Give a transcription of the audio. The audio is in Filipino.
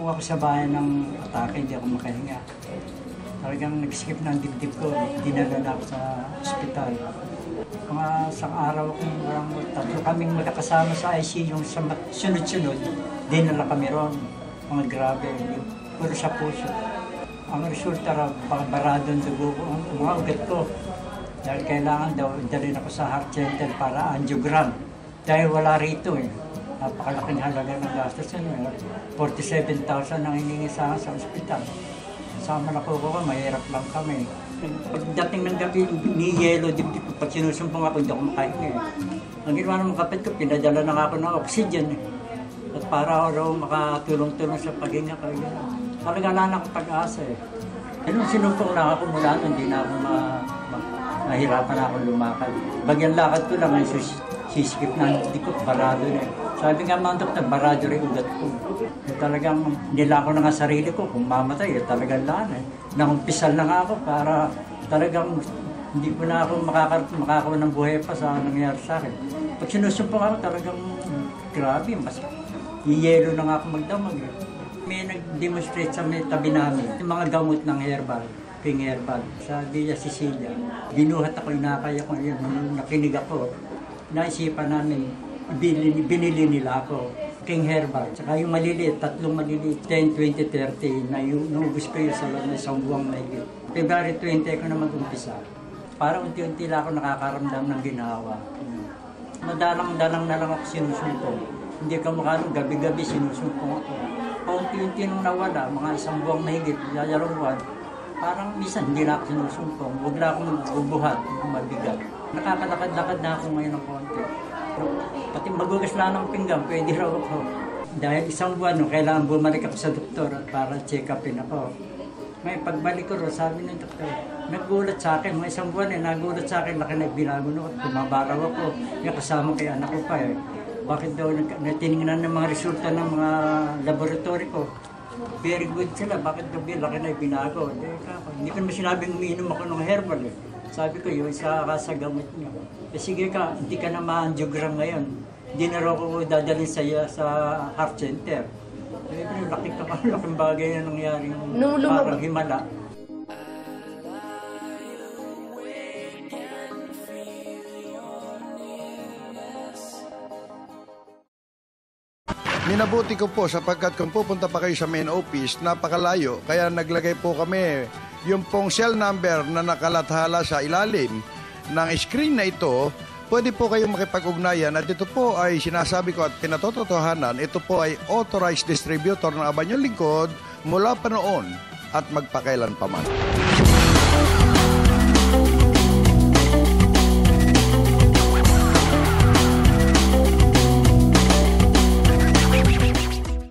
po ako sa bayan ng atake, hindi ako makahinga. Talagang nag-skip ng dibdib ko, dinala na ako sa ospital. Mga isang araw kung tatlo kaming magkakasama sa ICU, yung sunod-sunod, dinala kami ron. Mga grabe, puro sa puso. Ang resulta raw, baradong dugo ko, mga ugat ko. Dahil kailangan daw, dalhin ako sa heart center para angiogram. Dahil wala rito eh. Napakalaking halaga ng gastos. 47,000 ang hiningi sa ospital. Sama na ko, mahirap lang kami. Pagdating ng gabi, ni yelo, pag sinusumpong ako, hindi ako makahinga eh. Ang ginawa ng kapit ko, pinadala na ako ng oxygen eh. At para ako raw makatulong-tulong sa paghinga ko. Talaga wala na akong pag-asa eh. Nung sinumpong lang ako mula, hindi na ako mahirapan na ako lumakad. Bagyang lakad ko lang, ay siskip na, hindi ko barado na eh. Sabi nga mga doktor, barado rin ugat ko. Talagang nila ko na nga sarili ko, kung mamatay, talagang laan eh. Nangumpisal na nga ako para talagang hindi ko na ako makakaroon ng buhay pa sa nangyayari sa akin. Pag sinusumpong ako, talagang grabe, mas iyelo na nga ako magdamag eh. May nag-demonstrate sa may tabi namin, yung mga gamot ng herbal, King Herbal, sa Villa Cecilia. Binuhat ako, inakaya ko yun, nakinig ako. Naisipan namin, binili nila ako, King Herbal. Saka yung maliliit, tatlong maliliit, 10, 20, 30, na nubus ko yun sa isang buwang na higit. February 20 ako na mag-umpisa. Para unti-unti lang ako nakakaramdam ng ginawa. Madalang-dalang na lang ako sinusumpong. Hindi ka makano, gabi-gabi sinusumpong ako. Paunti-unti nung nawala, mga isang buwang na higit, yayalawad, parang minsan hindi na ako sinusumpong. Huwag na akong magbubuhat, mabigat. Nakakalakad-lakad na ako ngayon ng konti. Pati magugas lang ng pinggan, pwede raw ako. Dahil isang buwan, kailangan bumalik ako sa doktor para check-upin ako. May pagbalik ko, sabi ng doktor, nagulat sa akin, mga isang buwan nagulat sa akin, laki na binago no, tumabaraw ako. Yung kasama kay anak ko pa eh. Bakit daw natinignan ng mga resulta ng mga laboratory ko? Very good sila, bakit daw laki na binago? Hindi ko naman sinabing umiinom ako ng herbal eh. Sabi ko yun, sa gamot niya. Eh sige ka, hindi ka na ma-angiogram ngayon. Hindi na raw ko dadalhin sa heart center. Eh, laking bagay na nangyari. Parang himala. Minabuti ko po sapagkat kung pupunta pa kayo sa main office, napakalayo. Kaya naglagay po kami yung pong cell number na nakalathala sa ilalim ng screen na ito. Pwede po kayong makipag-ugnayan at ito po ay sinasabi ko at pinatotohanan. Ito po ay authorized distributor ng Abanyong Lingkod mula pa noon at magpakailan pa man.